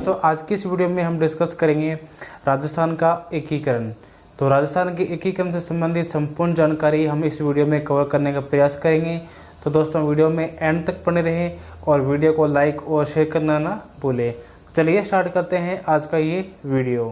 दोस्तों आज की इस वीडियो में हम डिस्कस करेंगे राजस्थान का एकीकरण। तो राजस्थान के एकीकरण से संबंधित संपूर्ण जानकारी हम इस वीडियो में कवर करने का प्रयास करेंगे। तो दोस्तों वीडियो में एंड तक बने रहें और वीडियो को लाइक और शेयर करना ना भूलें। चलिए स्टार्ट करते हैं आज का ये वीडियो।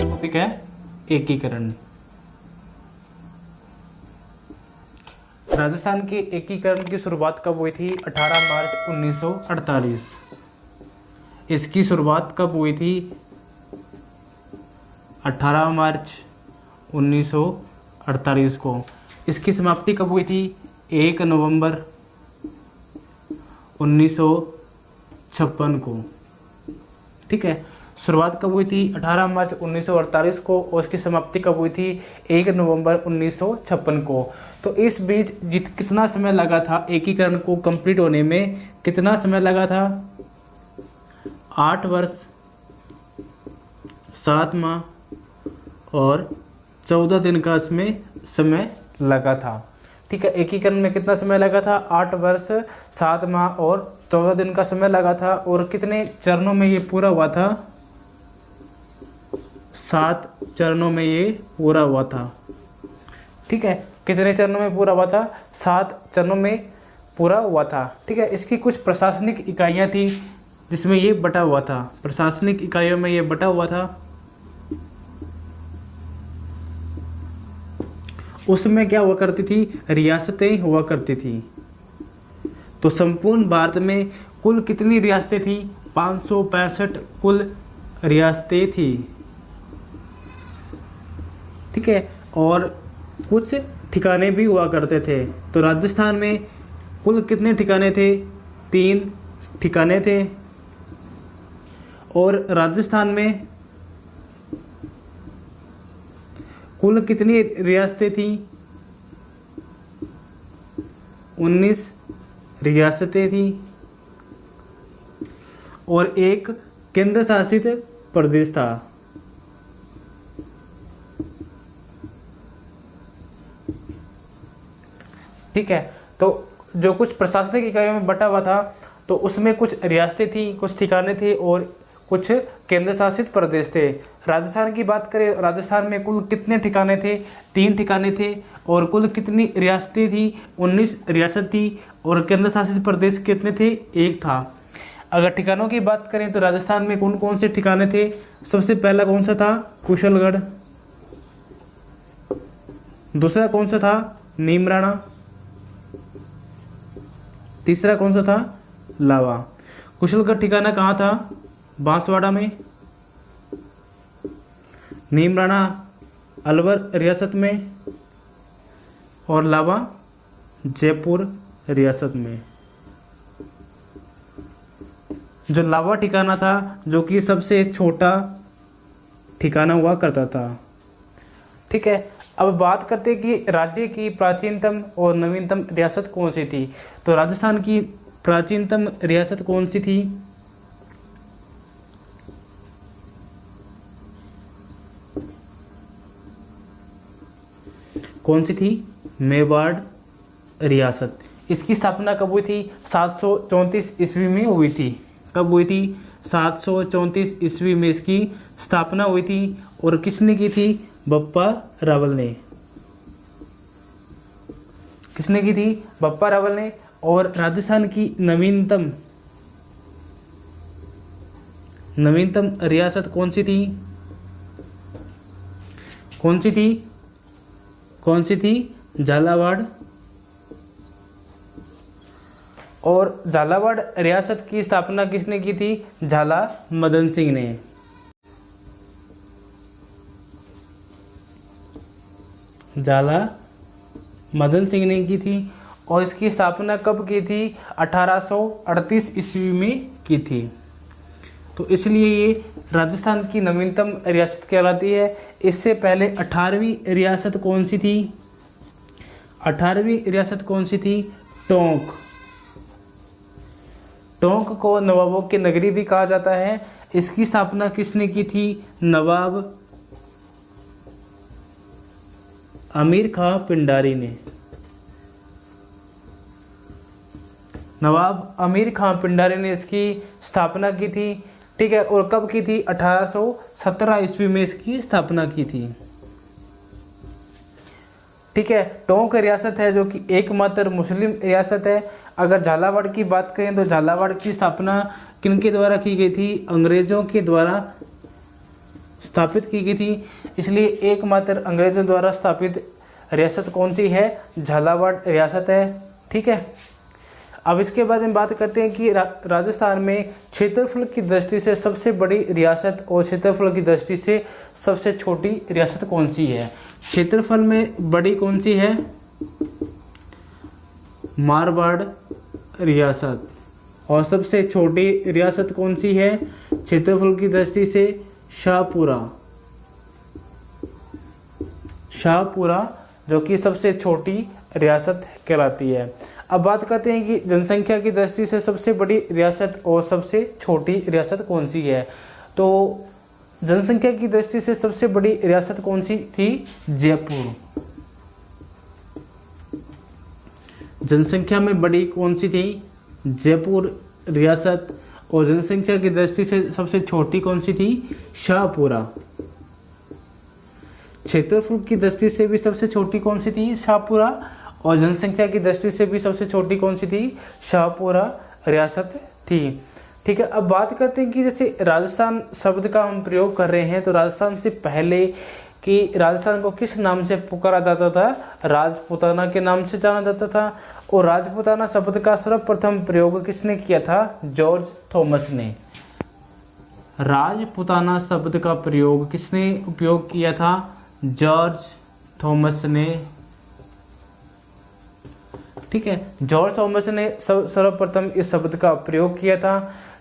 टॉपिक है एकीकरण। राजस्थान के एकीकरण की शुरुआत कब हुई थी? 18 मार्च 1948। इसकी शुरुआत कब हुई थी? 18 मार्च 1948 को। इसकी समाप्ति कब हुई थी? 1 नवंबर 1956 को। ठीक है, शुरुआत कब हुई थी? 18 मार्च 1948 को और उसकी समाप्ति कब हुई थी? 1 नवंबर 1956 को। तो इस बीच कितना समय लगा था एकीकरण को कंप्लीट होने में? कितना समय लगा था? 8 वर्ष 7 माह और 14 दिन का इसमें समय लगा था। ठीक है, एकीकरण में कितना समय लगा था? 8 वर्ष 7 माह और 14 दिन का समय लगा था। और कितने चरणों में ये पूरा हुआ था? 7 चरणों में ये पूरा हुआ था। ठीक है, कितने चरणों में पूरा हुआ था? 7 चरणों में पूरा हुआ था। ठीक है, इसकी कुछ प्रशासनिक इकाइयाँ थी जिसमें ये बटा हुआ था। प्रशासनिक इकाइयों में ये बटा हुआ था। उसमें क्या हुआ करती थी? रियासतें हुआ करती थी। तो संपूर्ण भारत में कुल कितनी रियासतें थी? 565 कुल रियासतें थी। ठीक है, और कुछ ठिकाने भी हुआ करते थे। तो राजस्थान में कुल कितने ठिकाने थे? 3 ठिकाने थे। और राजस्थान में कुल कितनी रियासतें थी? 19 रियासतें थी और एक केंद्र शासित प्रदेश था। ठीक है, तो जो कुछ प्रशासनिक इकाइयों में बटा हुआ था तो उसमें कुछ रियासतें थी, कुछ ठिकाने थे और कुछ केंद्र शासित प्रदेश थे। राजस्थान की बात करें, राजस्थान में कुल कितने ठिकाने थे? 3 ठिकाने थे। और कुल कितनी रियासतें थी? 19 रियासत थी। और केंद्र शासित प्रदेश कितने थे? 1 था। अगर ठिकानों की बात करें तो राजस्थान में कौन कौन से ठिकाने थे? सबसे पहला कौन सा था? कुशलगढ़। दूसरा कौन सा था? नीमराणा। तीसरा कौन सा था? लावा। कुशलगढ़ ठिकाना कहाँ था? बांसवाड़ा में। नीमराणा अलवर रियासत में और लावा जयपुर रियासत में। जो लावा ठिकाना था जो कि सबसे छोटा ठिकाना हुआ करता था। ठीक है, अब बात करते हैं कि राज्य की प्राचीनतम और नवीनतम रियासत कौन सी थी। तो राजस्थान की प्राचीनतम रियासत कौन सी थी? कौन सी थी? मेवाड़ रियासत। इसकी स्थापना कब हुई थी? 734 ईस्वी में हुई थी। कब हुई थी? 734 ईस्वी में इसकी स्थापना हुई थी। और किसने की थी? बप्पा रावल ने। किसने की थी? बप्पा रावल ने। और राजस्थान की नवीनतम रियासत कौन सी थी? कौन सी थी? कौन सी थी? झालावाड़। और झालावाड़ रियासत की स्थापना किसने की थी? झाला मदन सिंह ने। झाला मदन सिंह ने की थी। और इसकी स्थापना कब की थी? 1838 ईस्वी में की थी। तो इसलिए ये राजस्थान की नवीनतम रियासत कहलाती है। इससे पहले 18वीं रियासत कौन सी थी? 18वीं रियासत कौन सी थी? टोंक। टोंक को नवाबों की नगरी भी कहा जाता है। इसकी स्थापना किसने की थी? नवाब अमीर खां पिंडारी ने। नवाब अमीर खां पिंडारी ने इसकी स्थापना की थी। ठीक है, और कब की थी? 1817 ईस्वी में इसकी स्थापना की थी। ठीक है, टोंक रियासत है जो कि एकमात्र मुस्लिम रियासत है। अगर झालावाड़ की बात करें तो झालावाड़ की स्थापना किनके द्वारा की गई थी? अंग्रेजों के द्वारा स्थापित की गई थी, इसलिए एकमात्र अंग्रेजों द्वारा स्थापित रियासत कौन सी है? झालावाड़ रियासत है। ठीक है, अब इसके बाद हम बात करते हैं कि राजस्थान में क्षेत्रफल की दृष्टि से सबसे बड़ी रियासत और क्षेत्रफल की दृष्टि से सबसे छोटी रियासत कौन सी है? क्षेत्रफल में बड़ी कौन सी है? मारवाड़ रियासत। और सबसे छोटी रियासत कौन सी है क्षेत्रफल की दृष्टि से? शाहपुरा। शाहपुरा जो कि सबसे छोटी रियासत कहलाती है। अब बात करते हैं कि जनसंख्या की दृष्टि से सबसे बड़ी रियासत और सबसे छोटी रियासत कौन सी है। तो जनसंख्या की दृष्टि से सबसे बड़ी रियासत कौन सी थी? जयपुर। जनसंख्या में बड़ी कौन सी थी? जयपुर रियासत। और जनसंख्या की दृष्टि से सबसे छोटी कौन सी थी? शाहपुरा। क्षेत्रफल की दृष्टि से भी सबसे छोटी कौन सी थी? शाहपुरा। और जनसंख्या की दृष्टि से भी सबसे छोटी कौन सी थी? शाहपुरा रियासत थी। ठीक है, अब बात करते हैं कि जैसे राजस्थान शब्द का हम प्रयोग कर रहे हैं, तो राजस्थान से पहले कि राजस्थान को किस नाम से पुकारा जाता था? राजपूताना के नाम से जाना जाता था। और राजपूताना शब्द का सर्वप्रथम प्रयोग किसने किया था? जॉर्ज थॉमस ने। राजपूताना शब्द का प्रयोग किसने उपयोग किया था? जॉर्ज थॉमस ने। ठीक है, जॉर्ज थॉमस ने सर्वप्रथम इस शब्द का प्रयोग किया था।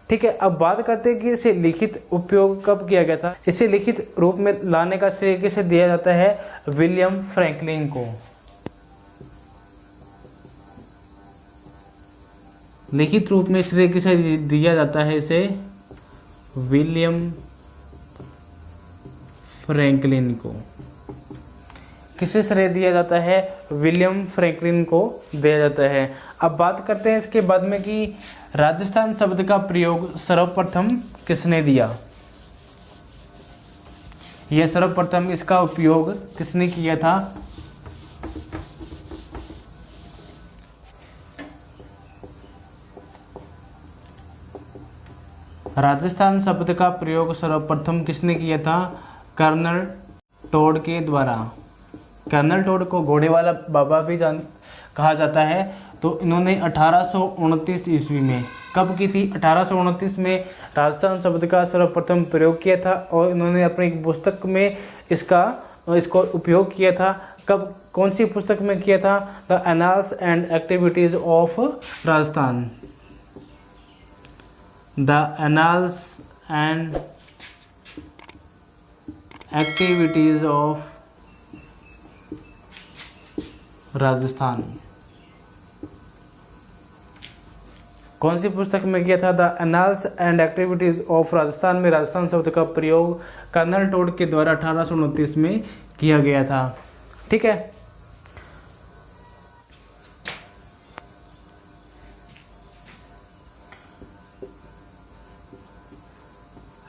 ठीक है, अब बात करते हैं कि इसे लिखित उपयोग कब किया गया था। इसे लिखित रूप में लाने का श्रेय किसे दिया जाता है? विलियम फ्रैंकलिन को। लिखित रूप में श्रेय किसे दिया जाता है? इसे विलियम फ्रैंकलिन को। किसे श्रेय दिया जाता है? विलियम फ्रैंकलिन को दिया जाता है। अब बात करते हैं इसके बाद में कि राजस्थान शब्द का प्रयोग सर्वप्रथम किसने दिया? यह सर्वप्रथम इसका उपयोग किसने किया था? राजस्थान शब्द का प्रयोग सर्वप्रथम किसने किया था? कर्नल टोड के द्वारा। कर्नल टोड को घोड़े वाला बाबा भी कहा जाता है। तो इन्होंने 1829 ईस्वी में, कब की थी? 1829 में राजस्थान शब्द का सर्वप्रथम प्रयोग किया था। और इन्होंने अपनी एक पुस्तक में इसको उपयोग किया था। कब, कौन सी पुस्तक में किया था? The annals and activities of Rajasthan. The annals and activities of Rajasthan. कौन सी पुस्तक में किया था? The annals and activities of Rajasthan में राजस्थान शब्द का प्रयोग कर्नल टोड के द्वारा 1829 में किया गया था। ठीक है,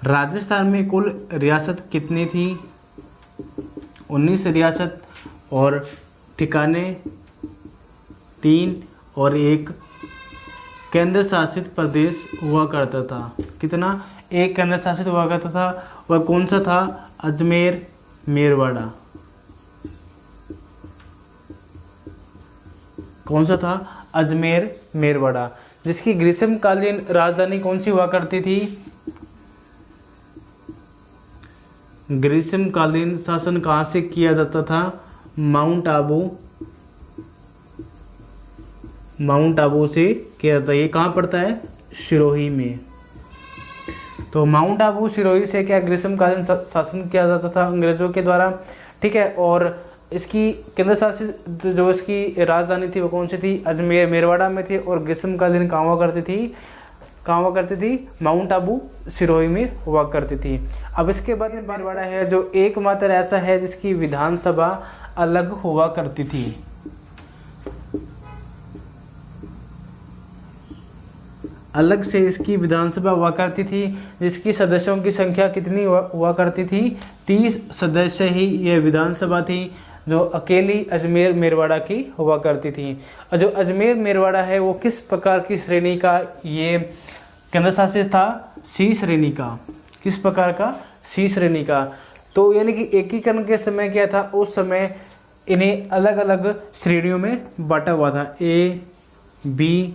राजस्थान में कुल रियासत कितनी थी? 19 रियासत और ठिकाने 3 और एक केंद्र शासित प्रदेश हुआ करता था। कितना? एक केंद्र शासित हुआ करता था। वह कौन सा था? अजमेर मेरवाड़ा। कौन सा था? अजमेर मेरवाड़ा। जिसकी ग्रीष्मकालीन राजधानी कौन सी हुआ करती थी? ग्रीष्मकालीन शासन कहाँ से किया जाता था? माउंट आबू। माउंट आबू से किया जाता है। ये कहाँ पड़ता है? सिरोही में। तो माउंट आबू सिरोही से क्या ग्रीष्मकालीन शासन किया जाता था अंग्रेजों के द्वारा। ठीक है, और इसकी केंद्र शासित जो इसकी राजधानी थी वो कौन सी थी? अजमेर मेरवाड़ा में थी। और ग्रीष्मकालीन कहाँ हुआ करती थी? कहाँ हुआ करती थी? माउंट आबू सिरोही में हुआ करती थी। अब इसके बाद में मेरवाड़ा है जो एकमात्र ऐसा है जिसकी विधानसभा अलग हुआ करती थी। अलग से इसकी विधानसभा हुआ करती थी, जिसकी सदस्यों की संख्या कितनी हुआ करती थी, 30 सदस्य ही ये विधानसभा थी, जो अकेली अजमेर मेरवाड़ा की हुआ करती थी। और जो अजमेर मेरवाड़ा है वो किस प्रकार की श्रेणी का ये केंद्र शासित था, सी श्रेणी का। किस प्रकार का, सी श्रेणी का। तो यानी कि एकीकरण के समय क्या था, उस समय इन्हें अलग अलग श्रेणियों में बांटा हुआ था, ए, बी,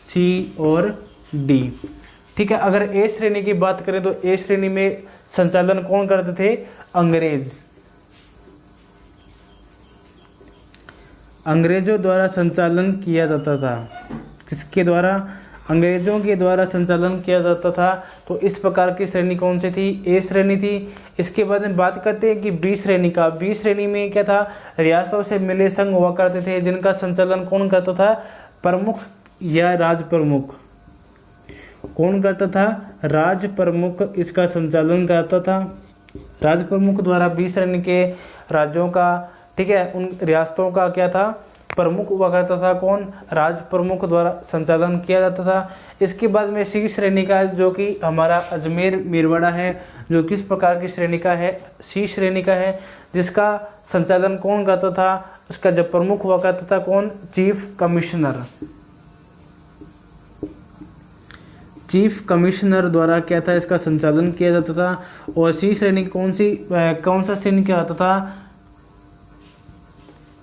सी और डी। ठीक है, अगर ए श्रेणी की बात करें तो ए श्रेणी में संचालन कौन करते थे, अंग्रेज। अंग्रेजों द्वारा संचालन किया जाता था। किसके द्वारा, अंग्रेजों के द्वारा संचालन किया जाता था। तो इस प्रकार की श्रेणी कौन सी थी, ए श्रेणी थी। इसके बाद में बात करते हैं कि बी श्रेणी का। बी श्रेणी में क्या था, रियासतों से मिले संघ हुआ करते थे, जिनका संचालन कौन करता था, प्रमुख या राज प्रमुख। कौन करता था, राज प्रमुख इसका संचालन करता था। राज प्रमुख द्वारा बी श्रेणी के राज्यों का, ठीक है, उन रियासतों का क्या था, प्रमुख हुआ करता था। कौन, राज प्रमुख द्वारा संचालन किया जाता था। इसके बाद में सी श्रेणी का, जो कि हमारा अजमेर मेरवाड़ा है, जो किस प्रकार की श्रेणी का है, सी श्रेणी का है, जिसका संचालन कौन करता था, उसका जब प्रमुख हुआ करता था कौन, चीफ कमिश्नर। चीफ कमिश्नर द्वारा क्या था, इसका संचालन किया जाता था। और सी श्रेणी कौन सा श्रेणी क्या होता था,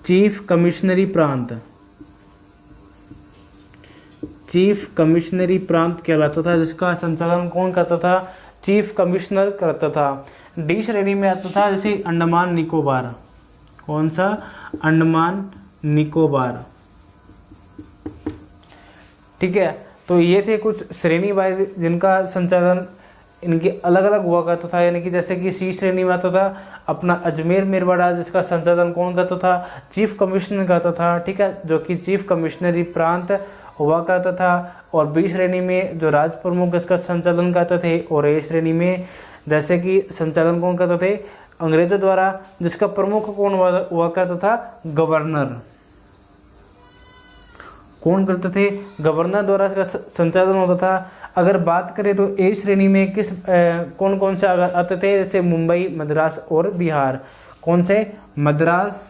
चीफ कमिश्नरी प्रांत। चीफ कमिश्नरी प्रांत कहलाता था, जिसका संचालन कौन करता था, चीफ कमिश्नर करता था। डी श्रेणी में आता था जैसे अंडमान निकोबार। कौन सा, अंडमान निकोबार। ठीक है, तो ये थे कुछ श्रेणी वाइज जिनका संचालन इनके अलग अलग हुआ करता था। यानी कि जैसे कि सी श्रेणी में आता था अपना अजमेर मेरवाड़ा, जिसका संचालन कौन करता था, चीफ कमिश्नर करता था। ठीक है, जो कि चीफ कमिश्नरी प्रांत हुआ करता था। और बी श्रेणी में जो राज प्रमुख इसका संचालन करते थे। और ए श्रेणी में जैसे कि संचालन कौन करते थे, अंग्रेजों द्वारा, जिसका प्रमुख कौन हुआ करता था, गवर्नर। कौन करते थे, गवर्नर द्वारा इसका संचालन होता था। अगर बात करें तो ए श्रेणी में किस कौन कौन से आते थे, जैसे मुंबई, मद्रास और बिहार। कौन से, मद्रास,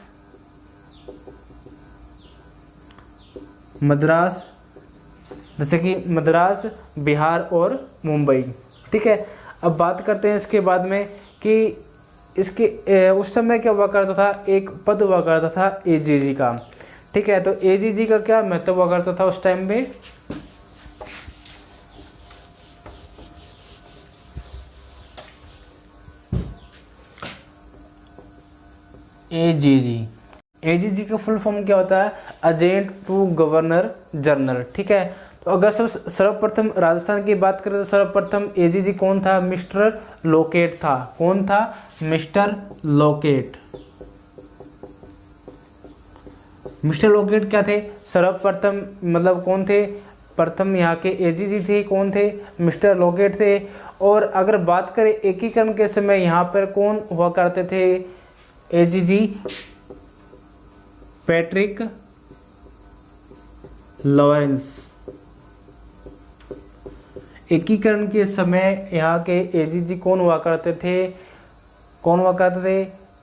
जैसे कि मद्रास, बिहार और मुंबई। ठीक है, अब बात करते हैं इसके बाद में कि इसके उस समय क्या हुआ करता था, एक पद हुआ करता था एजीजी का। ठीक है, तो एजीजी का क्या महत्व हुआ करता था उस टाइम में, एजीजी का फुल फॉर्म क्या होता है, एजेंट टू गवर्नर जनरल। ठीक है, तो अगर सर्वप्रथम राजस्थान की बात करें तो सर्वप्रथम एजीजी कौन था, मिस्टर लोकेट था। कौन था, मिस्टर लोकेट। मिस्टर लोकेट क्या थे, सर्वप्रथम मतलब कौन थे, प्रथम यहाँ के एजीजी थे। कौन थे, मिस्टर लोकेट थे। और अगर बात करें एकीकरण के समय यहाँ पर कौन हुआ करते थे, एजीजी पैट्रिक लॉरेंस। एकीकरण के समय यहाँ के एजीजी कौन हुआ करते थे,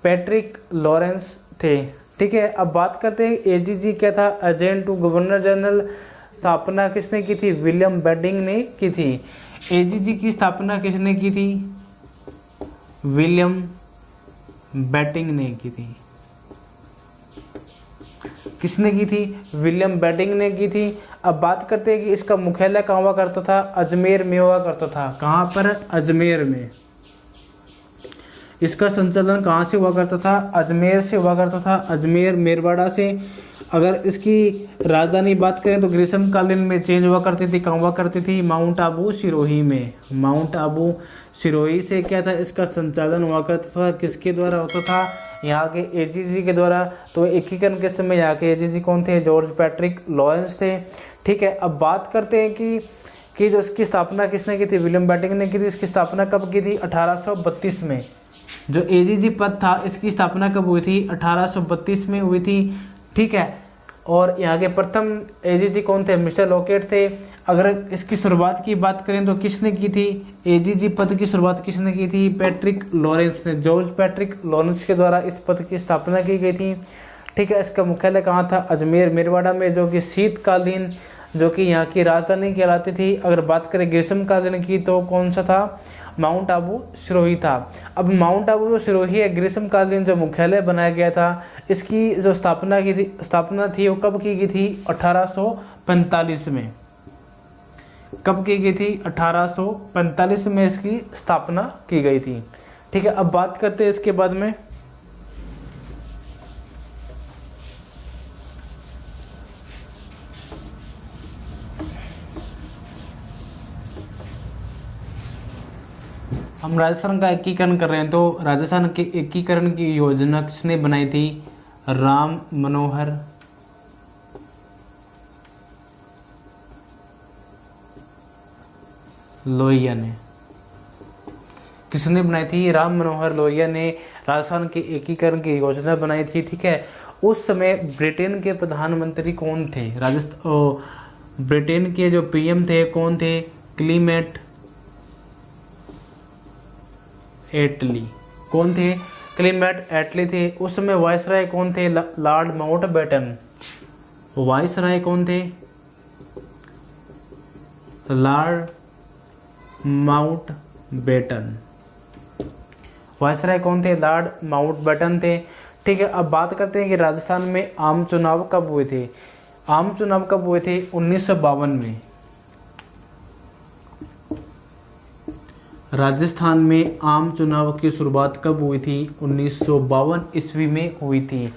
पैट्रिक लॉरेंस थे। ठीक है, अब बात करते हैं एजीजी क्या था, एजेंट टू गवर्नर जनरल। स्थापना किसने की थी, विलियम बेंटिंक ने की थी। एजीजी की स्थापना किसने की थी, विलियम बेंटिंक ने की थी। किसने की थी, विलियम बेंटिंक ने की थी। अब बात करते हैं कि इसका मुख्यालय कहाँ हुआ करता था, अजमेर में हुआ करता था। कहाँ पर, अजमेर में। इसका संचालन कहाँ से हुआ करता था, अजमेर से हुआ करता था, अजमेर मेरवाड़ा से। अगर इसकी राजधानी बात करें तो ग्रीष्मकालीन में चेंज हुआ करती थी, कहाँ हुआ करती थी, माउंट आबू सिरोही में। माउंट आबू सिरोही से क्या था, इसका संचालन हुआ करता था। किसके द्वारा होता था, यहाँ के एजीजी के द्वारा। तो एकीकरण के समय यहाँ के एजीजी कौन थे, जॉर्ज पैट्रिक लॉरेंस थे। ठीक है, अब बात करते हैं कि जो इसकी स्थापना किसने की थी, विलियम बेंटिंक ने की थी। इसकी स्थापना कब की थी, 1832 में। जो एजीजी पद था इसकी स्थापना कब हुई थी, 1832 में हुई थी। ठीक है, और यहाँ के प्रथम एजीजी कौन थे, मिस्टर लोकेट थे। अगर इसकी शुरुआत की बात करें तो किसने की थी, एजीजी पद की शुरुआत किसने की थी, पैट्रिक लॉरेंस ने, जॉर्ज पैट्रिक लॉरेंस के द्वारा इस पद की स्थापना की गई थी। ठीक है, इसका मुख्यालय कहाँ था, अजमेर मेरवाड़ा में, जो कि शीतकालीन जो कि यहाँ की राजधानी कहलाती थी। अगर बात करें ग्रीष्मकालीन की तो कौन सा था, माउंट आबू सिरोही था। अब माउंट आबू जो सिरोही है, ग्रीष्मकालीन जो मुख्यालय बनाया गया था, इसकी जो स्थापना थी वो कब की गई थी, 1845 में। कब की गई थी, 1845 में इसकी स्थापना की गई थी। ठीक है, अब बात करते हैं इसके बाद में हम राजस्थान का एकीकरण कर रहे हैं, तो राजस्थान के एकीकरण की योजना किसने बनाई थी, राम मनोहर लोहिया ने। किसने बनाई थी, राम मनोहर लोहिया ने राजस्थान के एकीकरण की योजना बनाई थी। ठीक है, उस समय ब्रिटेन के प्रधानमंत्री कौन थे, ब्रिटेन के जो पीएम थे कौन थे, क्लीमेट एटली। कौन थे, क्लीमेट एटली थे। उस समय वायसराय कौन थे, लॉर्ड माउंटबेटन। वायसराय कौन थे, लॉर्ड माउंटबेटन। वायसराय कौन थे, लॉर्ड माउंटबेटन थे। ठीक है, अब बात करते हैं कि राजस्थान में आम चुनाव कब हुए थे। आम चुनाव कब हुए थे, 1952 में। राजस्थान में आम चुनाव की शुरुआत कब हुई थी, 1952 ईस्वी में हुई थी।